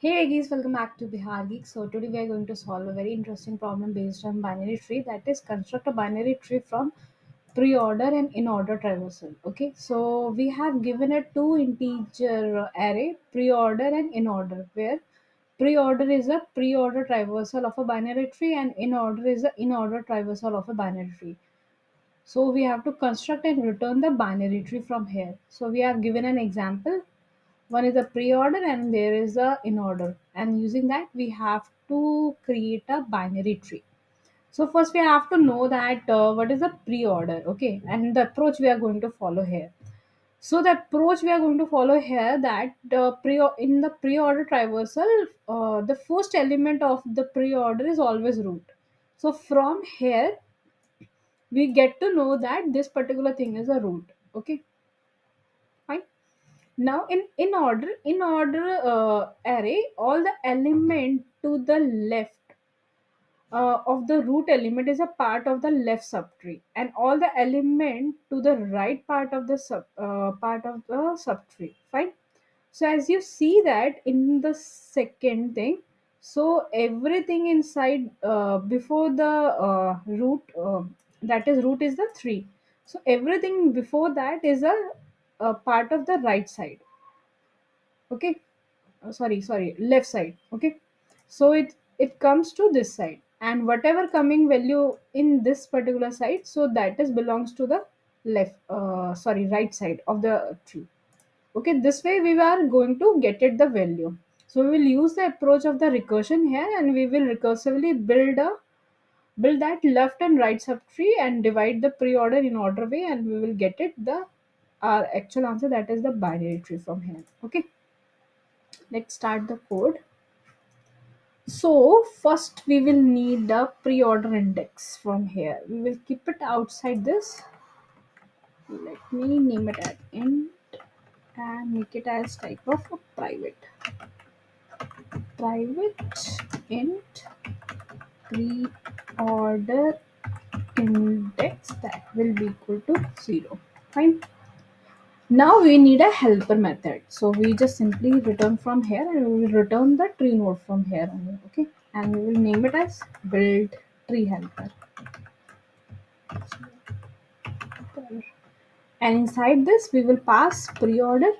Hey guys, welcome back to Bihar Geek. So today we are going to solve a very interesting problem based on binary tree, that is construct a binary tree from pre-order and in-order traversal. Okay, so we have given a two integer array, pre-order and in-order, where pre-order is a pre-order traversal of a binary tree and in-order is a in-order traversal of a binary tree. So we have to construct and return the binary tree from here. So we have given an example. One is a pre-order and there is a in order, and using that we have to create a binary tree. So first we have to know that what is a pre-order, okay, and the approach we are going to follow here. So the approach we are going to follow here, that in the pre-order traversal, the first element of the pre-order is always root. So from here we get to know that this particular thing is a root. Okay, fine. Now in order array, all the element to the left of the root element is a part of the left subtree, and all the element to the right part of the subtree. Fine. So as you see that in the second thing, so everything inside before the root, that is root is the 3. So everything before that is a part of the right side. Okay. Sorry, left side. Okay, so it comes to this side, and whatever coming value in this particular side, so that is belongs to the right side of the tree. Okay, this way we are going to get it the value. So we will use the approach of the recursion here, and we will recursively build that left and right subtree and divide the pre-order in order way, and we will get it the our actual answer, that is the binary tree from here. Okay, let's start the code. So first we will need the pre-order index from here. We will keep it outside this. Let me name it as int and make it as type of a private int pre-order index, that will be equal to 0. Fine. Now we need a helper method. So we just simply return from here, and we will return the tree node from here only. Okay, and we will name it as build tree helper. And inside this we will pass pre-order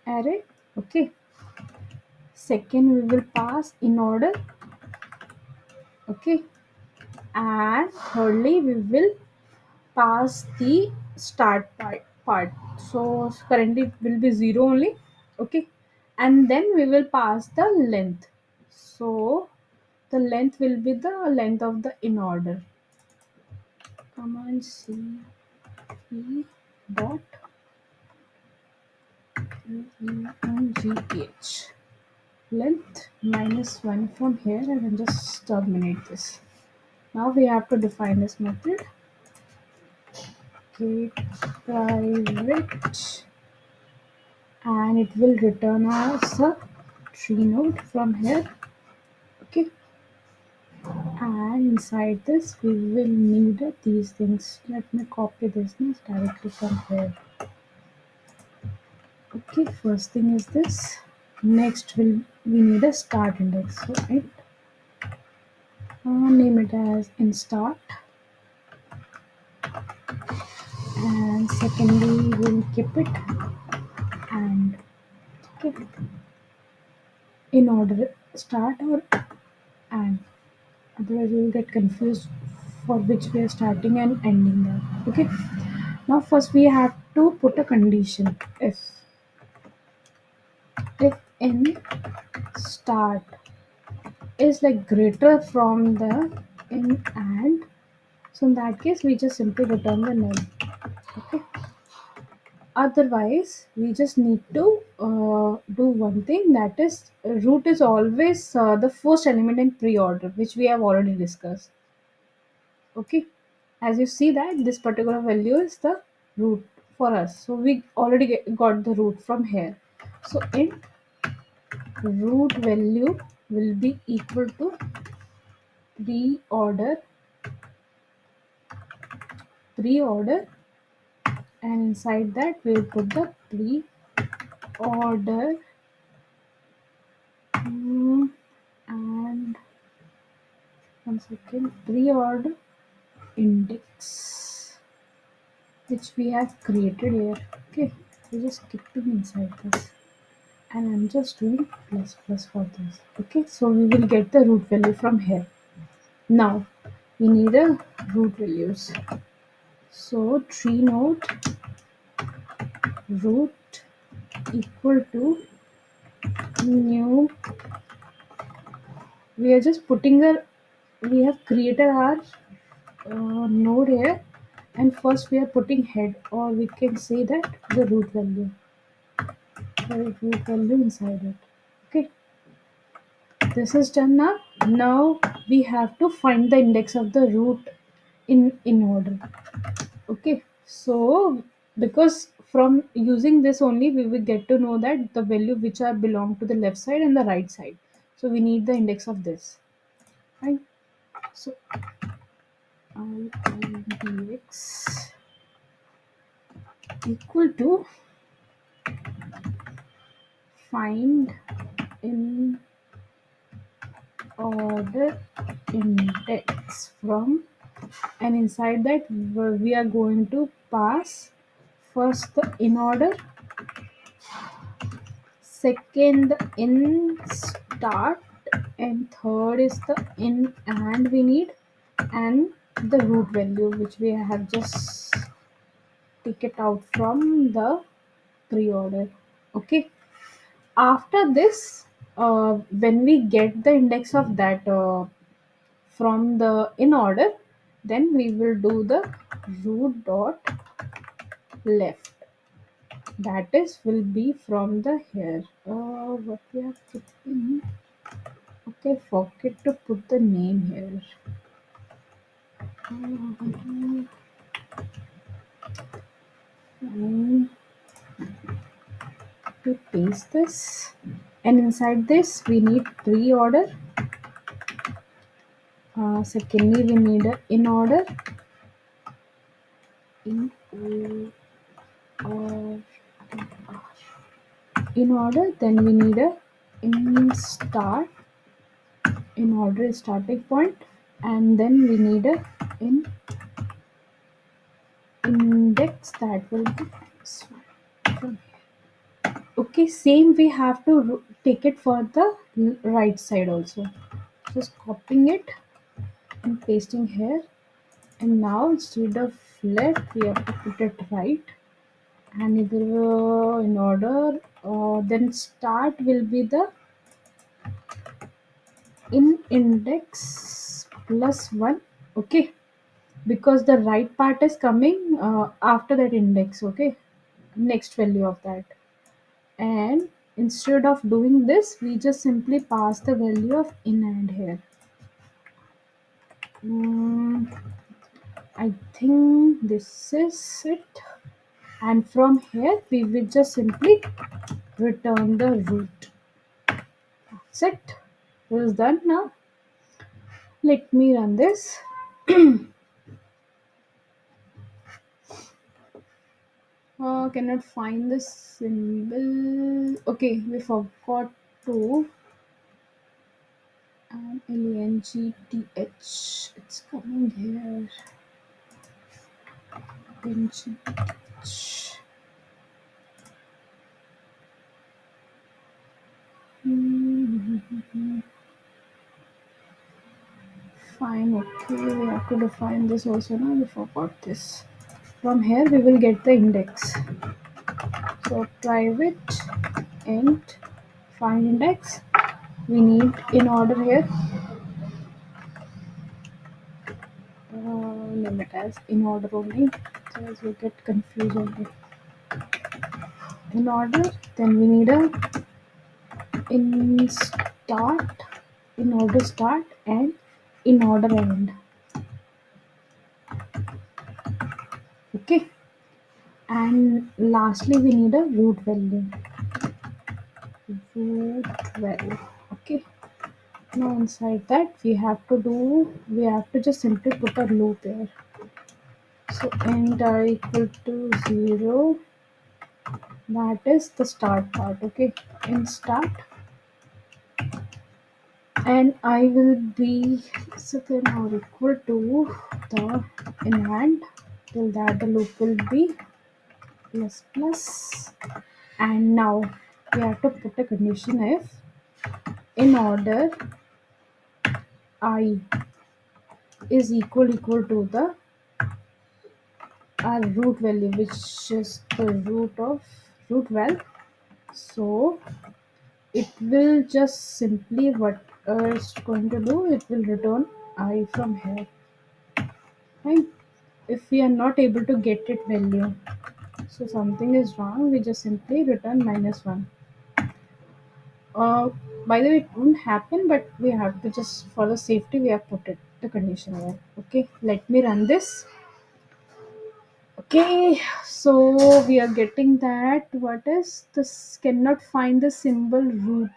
array. Okay, second we will pass in order. Okay, and thirdly we will pass the start part. So currently it will be 0 only. Okay, and then we will pass the length. So the length will be the length of the in order. Command c e dot length -1 from here, and then just terminate this. Now we have to define this method. Get private, and it will return us a tree node from here. Okay, and inside this we will need these things. Let me copy this now directly from here. Okay, first thing is this. Next we need a start index. So name it as in start, and secondly we'll keep it and keep in order start or and, otherwise you will get confused for which we are starting and ending there. Okay, now first we have to put a condition. If in start is like greater from the in and, so in that case we just simply return the null. Okay, otherwise we just need to do one thing, that is root is always the first element in pre-order, which we have already discussed. Okay, as you see that this particular value is the root for us, so we already got the root from here. So int root value will be equal to pre-order, and inside that we will put the pre-order one second, pre-order index, which we have created here. Okay, we're just skipping inside this, and I'm just doing plus plus for this. Okay, so we will get the root value from here. Now we need a root values. So tree node root equal to new. We are just putting a. We have created our node here, and first we are putting head, or we can say that the root value inside it. Okay, this is done now. Now we have to find the index of the root in order. Okay, so because from using this only we will get to know that the value which are belong to the left side and the right side. So we need the index of this, right? So index equal to find in order index from, and inside that we are going to pass first the in order, second the in start, and third is the in and we need, and the root value which we have just take it out from the pre-order. Okay, after this, when we get the index of that from the in order, then we will do the root dot left, that is will be from the here. What we have put in, okay, forget to put the name here. And to paste this, and inside this we need pre-order. Secondly, we need a in order, in or in order. Then we need a in start, in order is starting point, and then we need a in index, that will be this one from here. Okay, same we have to take it for the right side also. Just copying it and pasting here, and now instead of left we have to put it right, and either in order, then start will be the in index plus 1. Okay, because the right part is coming after that index. Okay, next value of that, and instead of doing this we just simply pass the value of in and here. mm, I think this is it, and from here we will just simply return the root. That's it. This is done now. Let me run this. Cannot find the symbol. Okay, we forgot to LENGTH. It's coming here. LNGTH. Fine, okay. We have to define this also now. We forgot this. From here we will get the index. So private int find index. We need in order here. Name it as in order only. So as we get confused only. In order, then we need a in start, in order start, and in order end. Okay, and lastly we need a root value. Root value. Okay, now inside that we have to just simply put a loop here. So int are equal to 0, that is the start part. Okay, in start, and I will be second or equal to the in hand. Till that the loop will be plus plus, and now we have to put a condition if in order I is equal to the our root value, which is the root of root val. So it will just simply what it's going to do, it will return I from here, right? If we are not able to get it value, so something is wrong, we just simply return -1. uh, by the way, it won't happen, but we have to just for the safety we have put it the condition here. Okay, let me run this. Okay, so we are getting that what is this, cannot find the symbol root.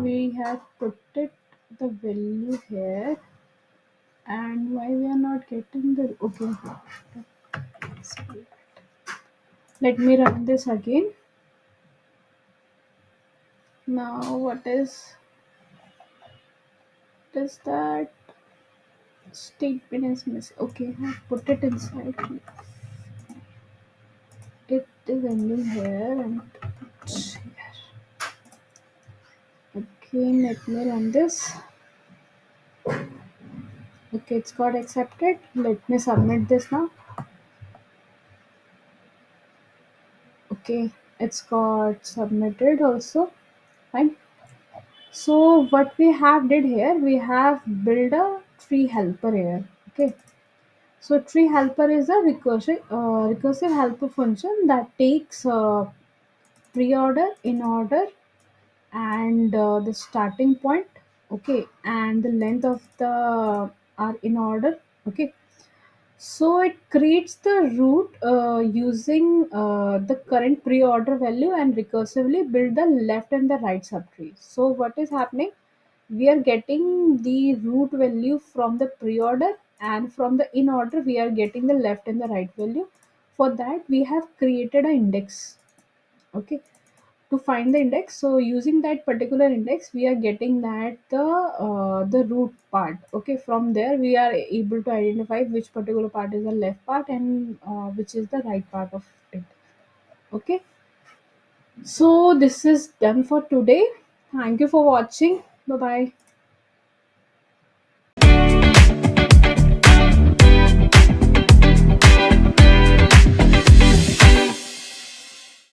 We have put it the value here, and why we are not getting the okay. Let me run this again. Now what is that statement is missing? Okay, I have put it inside. It is ending here and here. Okay, let me run this. Okay, it's got accepted. Let me submit this now. Okay, it's got submitted also. Fine. So what we have did here, we have build a tree helper here. Okay. So tree helper is a recursive helper function that takes pre-order, in order, and the starting point. Okay, and the length of the are in order. Okay, so it creates the root using the current pre-order value and recursively build the left and the right subtree. So what is happening? We are getting the root value from the pre-order, and from the in order we are getting the left and the right value. For that we have created an index. Okay, to find the index, so using that particular index we are getting that the root part. Okay, from there we are able to identify which particular part is the left part and which is the right part of it. Okay, so this is done for today. Thank you for watching. Bye bye.